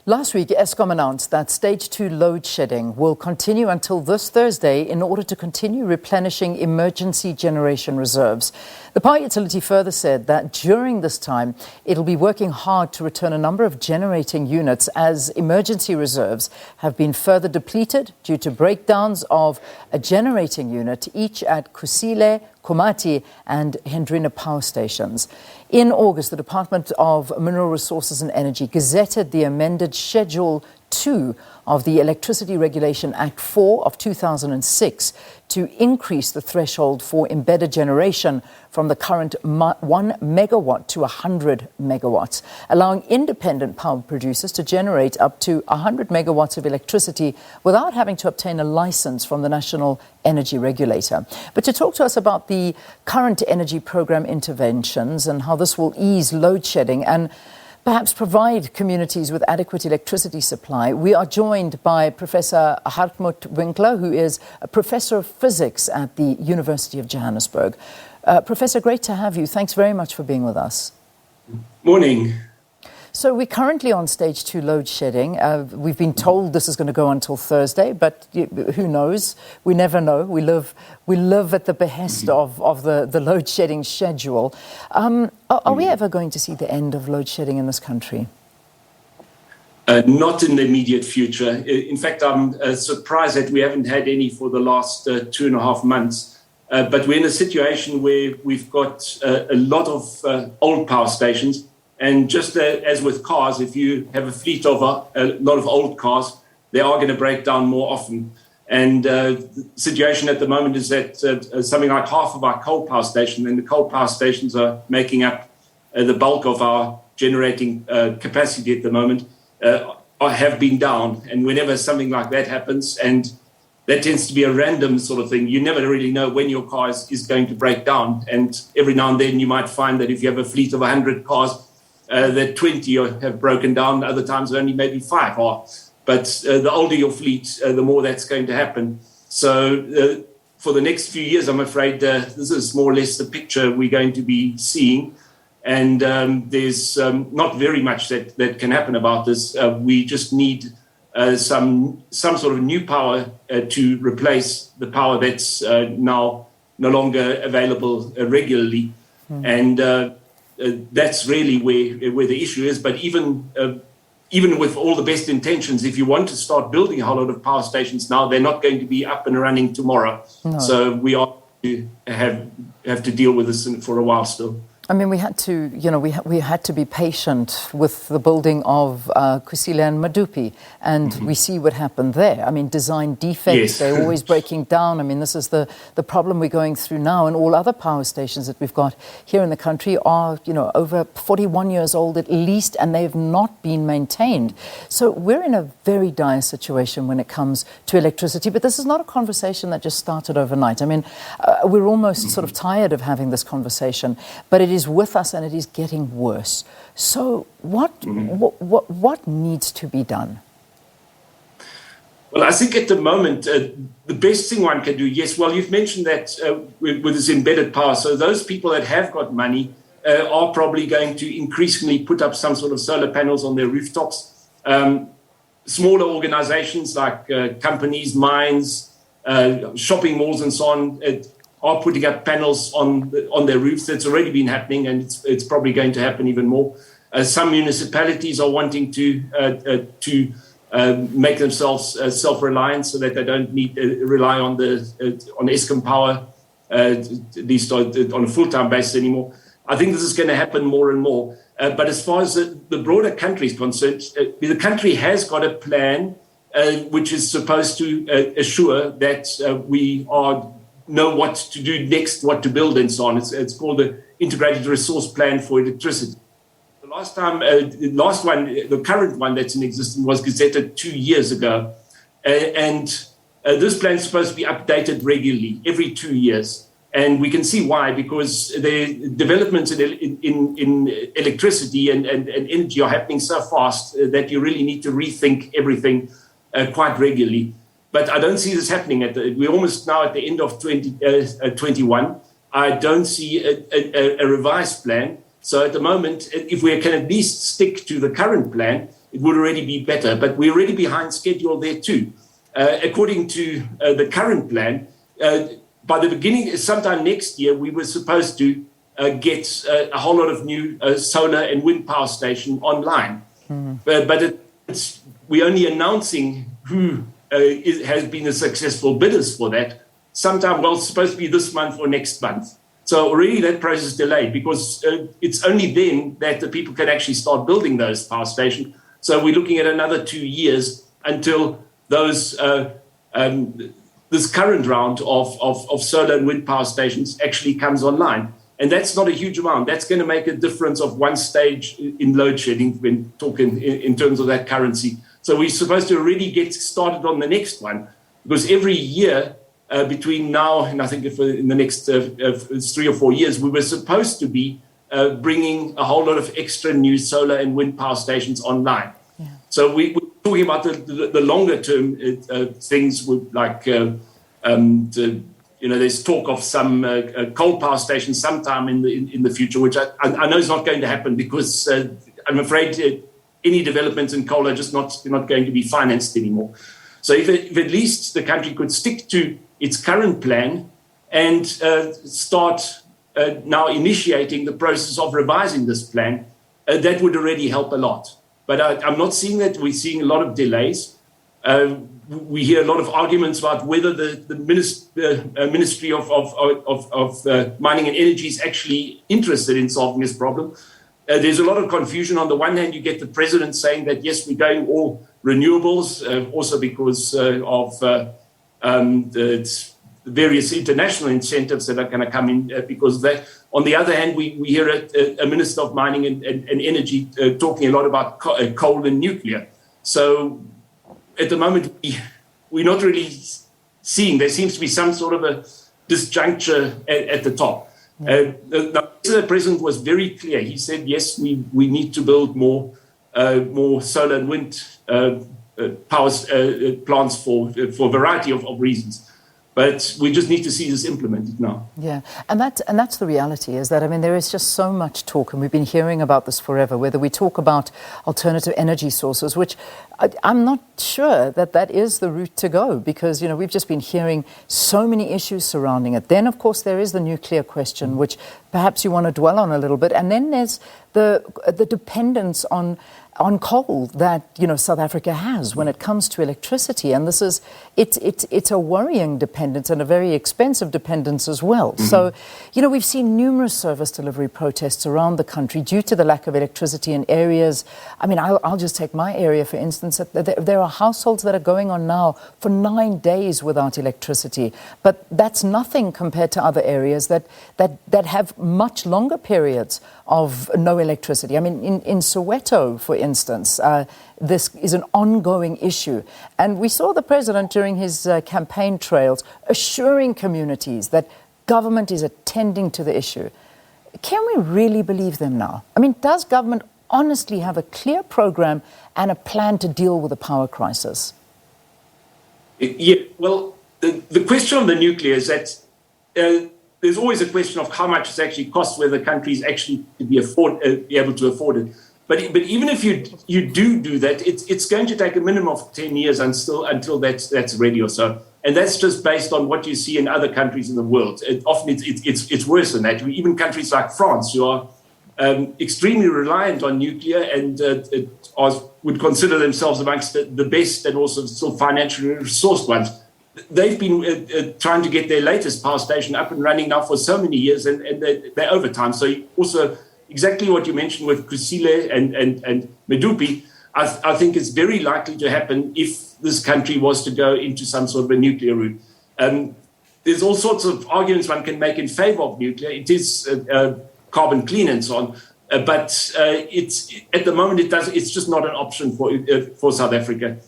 Last week, Eskom announced that stage 2 load shedding will continue until this Thursday in order to continue replenishing emergency generation reserves. The power utility further said that during this time, it'll be working hard to return a number of generating units as emergency reserves have been further depleted due to breakdowns of a generating unit, each at Kusile, Komati and Hendrina power stations. In August, the Department of Mineral Resources and Energy gazetted the amended Schedule 2 of the Electricity Regulation Act 4 of 2006 to increase the threshold for embedded generation from the current 1 megawatt to 100 megawatts, allowing independent power producers to generate up to 100 megawatts of electricity without having to obtain a license from the National Energy Regulator. But to talk to us about the current energy program interventions and how this will ease load shedding and perhaps provide communities with adequate electricity supply, we are joined by Professor Hartmut Winkler, who is a professor of physics at the University of Johannesburg. Professor, great to have you. Thanks very much for being with us. Morning. So we're currently on stage 2 load shedding. We've been told this is going to go until Thursday, but who knows? We never know. We live at the behest of the load shedding schedule. Are we ever going to see the end of load shedding in this country? Not in the immediate future. In fact, I'm surprised that we haven't had any for the last 2.5 months. But we're in a situation where we've got a lot of old power stations. And just as with cars, if you have a fleet of a lot of old cars, they are going to break down more often. And the situation at the moment is that something like half of our coal power stations, and the coal power stations are making up the bulk of our generating capacity at the moment, have been down. And whenever something like that happens, and that tends to be a random sort of thing, you never really know when your car is going to break down. And every now and then you might find that if you have a fleet of 100 cars, that 20 have broken down, other times only maybe 5 are. But the older your fleet, the more that's going to happen. So for the next few years, I'm afraid this is more or less the picture we're going to be seeing. And there's not very much that can happen about this. We just need some sort of new power to replace the power that's now no longer available regularly. And that's really where the issue is. But even with all the best intentions, if you want to start building a whole lot of power stations now, they're not going to be up and running tomorrow. No. So we are to have to deal with this for a while still. I mean, we had to, we had to be patient with the building of Kusile and Madupi, and we see what happened there. I mean, design defects, yes. They're always breaking down. I mean, this is the problem we're going through now, and all other power stations that we've got here in the country are, over 41 years old at least, and they've not been maintained. So we're in a very dire situation when it comes to electricity, but this is not a conversation that just started overnight. I mean, we're almost sort of tired of having this conversation, but it is with us and it is getting worse. So what needs to be done? Well, I think at the moment, the best thing one can do, yes, well, you've mentioned that with this embedded power. So those people that have got money are probably going to increasingly put up some sort of solar panels on their rooftops. Smaller organizations like companies, mines, shopping malls and so on, are putting up panels on their roofs. That's already been happening, and it's probably going to happen even more. Some municipalities are wanting to make themselves self-reliant so that they don't need rely on Eskom power, at least on a full-time basis anymore. I think this is going to happen more and more. But as far as the broader country is concerned, the country has got a plan which is supposed to assure that we know what to do next, what to build and so on. It's called the Integrated Resource Plan for Electricity. The current one that's in existence was gazetted 2 years ago. And this plan is supposed to be updated regularly, every 2 years. And we can see why, because the developments in electricity and energy are happening so fast that you really need to rethink everything quite regularly. But I don't see this happening. We're almost now at the end of 2021. I don't see a revised plan. So at the moment, if we can at least stick to the current plan, it would already be better. But we're already behind schedule there too. According to the current plan, by the beginning, sometime next year, we were supposed to get a whole lot of new solar and wind power stations online. But we're only announcing who has been the successful bidders for that. Sometime, well, it's supposed to be this month or next month. So already that process is delayed because it's only then that the people can actually start building those power stations. So we're looking at another 2 years until those this current round of solar and wind power stations actually comes online. And that's not a huge amount. That's going to make a difference of one stage in load shedding when talking in terms of that currency. So we're supposed to already get started on the next one because every year between now and I think if in the next 3 or 4 years, we were supposed to be bringing a whole lot of extra new solar and wind power stations online. Yeah. So we're talking about the longer term things with like, there's talk of some coal power stations sometime in the future, which I know is not going to happen because I'm afraid any developments in coal are just not going to be financed anymore. So if at least the country could stick to its current plan and start now initiating the process of revising this plan, that would already help a lot. But I'm not seeing that. We're seeing a lot of delays. We hear a lot of arguments about whether the Ministry of Mining and Energy is actually interested in solving this problem. There's a lot of confusion. On the one hand, you get the president saying that, yes, we're going all renewables, also because of the various international incentives that are going to come in because of that. On the other hand, we hear a Minister of Mining and Energy talking a lot about coal and nuclear. So at the moment, we're not really seeing. There seems to be some sort of a disjuncture at the top. The president was very clear. He said, yes, we need to build more solar and wind power plants for a variety of reasons. But we just need to see this implemented now. Yeah, and that's the reality, is that, I mean, there is just so much talk, and we've been hearing about this forever, whether we talk about alternative energy sources, which I'm not sure that is the route to go, because, we've just been hearing so many issues surrounding it. Then, of course, there is the nuclear question, which perhaps you want to dwell on a little bit. And then there's the dependence on coal that South Africa has when it comes to electricity, and it's a worrying dependence and a very expensive dependence as well. Mm-hmm. So we've seen numerous service delivery protests around the country due to the lack of electricity in areas. I mean, I'll just take my area for instance. There are households that are going on now for 9 days without electricity, but that's nothing compared to other areas that have much longer periods of no electricity. I mean, in Soweto, for instance, this is an ongoing issue. And we saw the president during his campaign trails assuring communities that government is attending to the issue. Can we really believe them now? I mean, does government honestly have a clear program and a plan to deal with the power crisis? Yeah, well, the question on the nuclear is that there's always a question of how much it actually costs, whether the country is actually to be able to afford it. But even if you do that, it's going to take a minimum of 10 years until that's ready or so. And that's just based on what you see in other countries in the world. Often it's worse than that. Even countries like France, who are extremely reliant on nuclear and would consider themselves amongst the best and also still financially resourced ones. They've been trying to get their latest power station up and running now for so many years, and they're over time. So also exactly what you mentioned with Kusile and Medupi, I think it's very likely to happen if this country was to go into some sort of a nuclear route. There's all sorts of arguments one can make in favor of nuclear. It is carbon clean and so on, but it's at the moment it's just not an option for South Africa.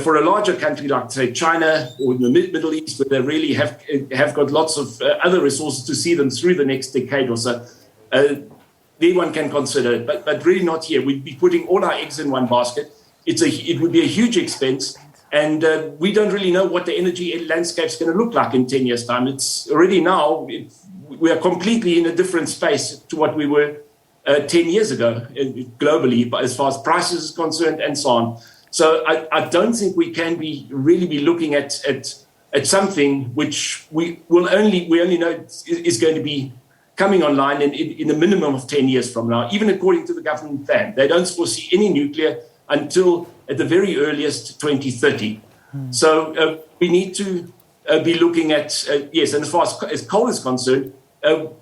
For a larger country like, say, China or in the Middle East, where they really have got lots of other resources to see them through the next decade or so, then one can consider it. But really not here. We'd be putting all our eggs in one basket. It would be a huge expense, and we don't really know what the energy landscape is going to look like in 10 years' time. It's already now, we are completely in a different space to what we were 10 years ago globally, but as far as prices is concerned and so on. So I don't think we can really be looking at something which we only know is going to be coming online in a minimum of 10 years from now, even according to the government plan. They don't foresee any nuclear until at the very earliest 2030. So we need to be looking at, yes, and as far as coal is concerned,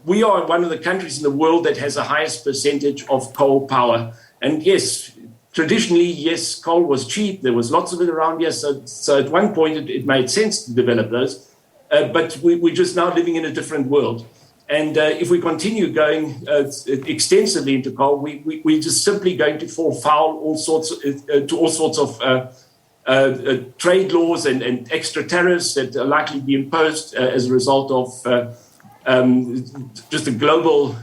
we are one of the countries in the world that has the highest percentage of coal power. And yes, traditionally, yes, coal was cheap. There was lots of it around here. So at one point, it made sense to develop those. But we're just now living in a different world. And if we continue going extensively into coal, we're just simply going to fall foul to all sorts of trade laws and extra tariffs that are likely to be imposed as a result of just the global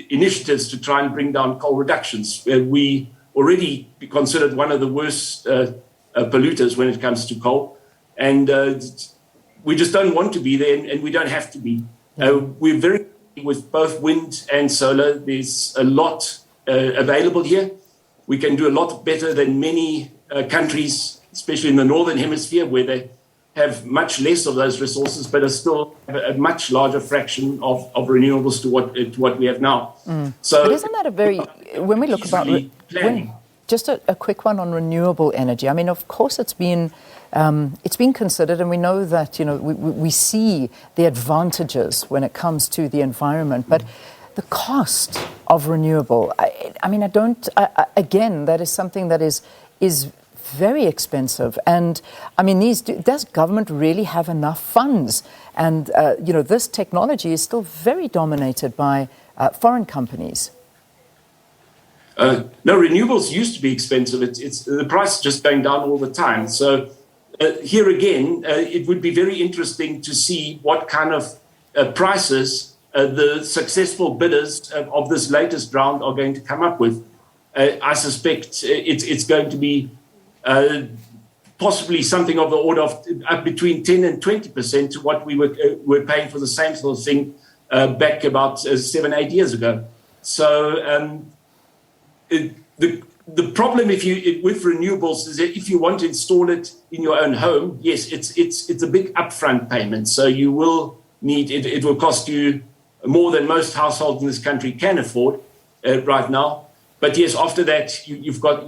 initiatives to try and bring down coal reductions. We already considered one of the worst polluters when it comes to coal. And we just don't want to be there, and we don't have to be. We're very with both wind and solar. There's a lot available here. We can do a lot better than many countries, especially in the Northern Hemisphere, where they have much less of those resources, but are still a much larger fraction of renewables to what we have now. So, but isn't that a very, when we look about, just a quick one on renewable energy. I mean, of course, it's been considered, and we know that, we see the advantages when it comes to the environment, but the cost of renewable, again, that is something that is very expensive. And I mean, does government really have enough funds? And, this technology is still very dominated by foreign companies. No, renewables used to be expensive. It's the price is just going down all the time. So here again, it would be very interesting to see what kind of prices the successful bidders of this latest round are going to come up with. I suspect it's going to be possibly something of the order of between 10 and 20% to what we were paying for the same sort of thing back about 7-8 years ago. So the problem with renewables is that if you want to install it in your own home, yes, it's a big upfront payment. So you will need it will cost you more than most households in this country can afford right now. But yes, after that you've got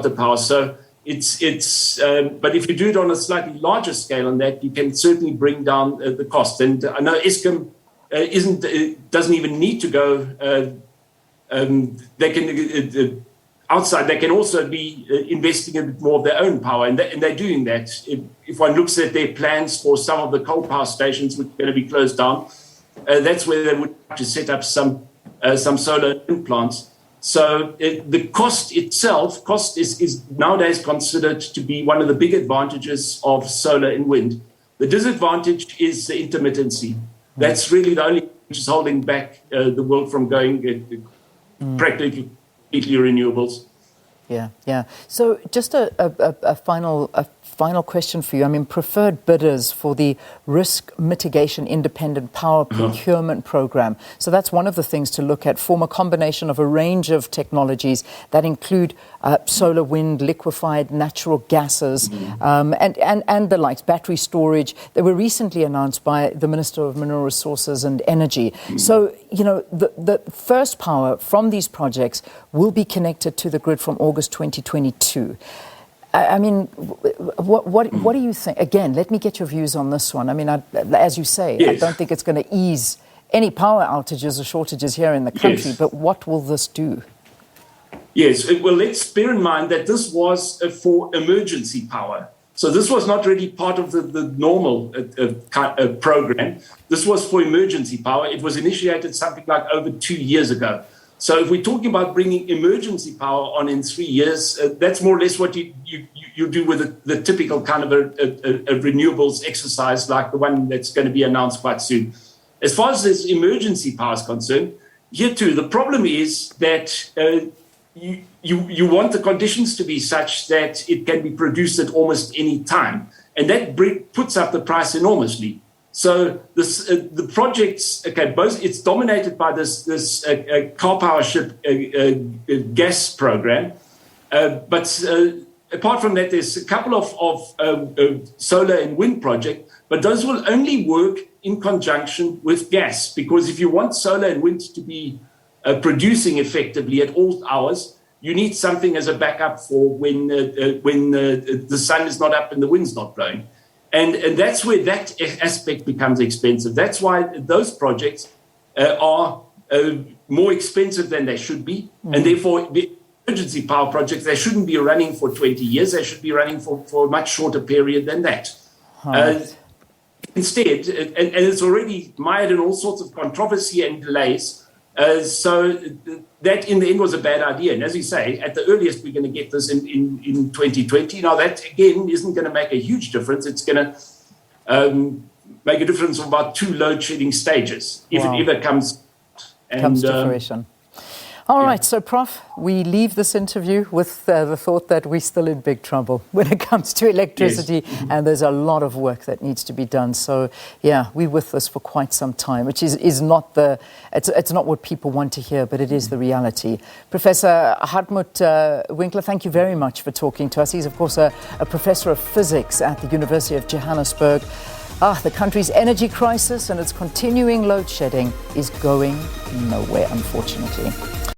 the power. So but if you do it on a slightly larger scale on that, you can certainly bring down the cost. And I know Eskom doesn't even need to go. They can outside. They can also be investing a bit more of their own power, and they're doing that. If one looks at their plans for some of the coal power stations which are going to be closed down, that's where they would have to set up some solar plants. So the cost is nowadays considered to be one of the big advantages of solar and wind. The disadvantage is the intermittency. That's really the only thing which is holding back the world from going practically completely renewables. Yeah. So just a final question for you. I mean, preferred bidders for the risk mitigation independent power procurement program. So that's one of the things to look at, form a combination of a range of technologies that include solar, wind, liquefied natural gases, and the likes, battery storage. They were recently announced by the Minister of Mineral Resources and Energy. So, the first power from these projects will be connected to the grid from August 2022. I mean, what do you think? Again, let me get your views on this one. I mean, as you say, yes. I don't think it's going to ease any power outages or shortages here in the country, yes. But what will this do? Yes, well, let's bear in mind that this was for emergency power. So this was not really part of the normal program. This was for emergency power. It was initiated something like over 2 years ago. So if we're talking about bringing emergency power on in 3 years, that's more or less what you do with the typical kind of a renewables exercise like the one that's going to be announced quite soon. As far as this emergency power is concerned, here too, the problem is that you want the conditions to be such that it can be produced at almost any time. And that puts up the price enormously. So this, the projects, both it's dominated by this car power ship gas program, but apart from that, there's a couple of solar and wind projects, but those will only work in conjunction with gas, because if you want solar and wind to be producing effectively at all hours, you need something as a backup for when the sun is not up and the wind's not blowing. And that's where that aspect becomes expensive. That's why those projects are more expensive than they should be. And therefore, the emergency power projects, they shouldn't be running for 20 years. They should be running for a much shorter period than that. Instead, and it's already mired in all sorts of controversy and delays. So that in the end was a bad idea. And as you say, at the earliest, we're going to get this in 2020. Now, that again isn't going to make a huge difference. It's going to make a difference of about 2 load shedding stages, if it ever comes to fruition. All right, so Prof, we leave this interview with the thought that we're still in big trouble when it comes to electricity, and there's a lot of work that needs to be done. So, yeah, we're with this for quite some time, which is not it's not what people want to hear, but it is the reality. Professor Hartmut Winkler, thank you very much for talking to us. He's, of course, a professor of physics at the University of Johannesburg. The country's energy crisis and its continuing load shedding is going nowhere, unfortunately.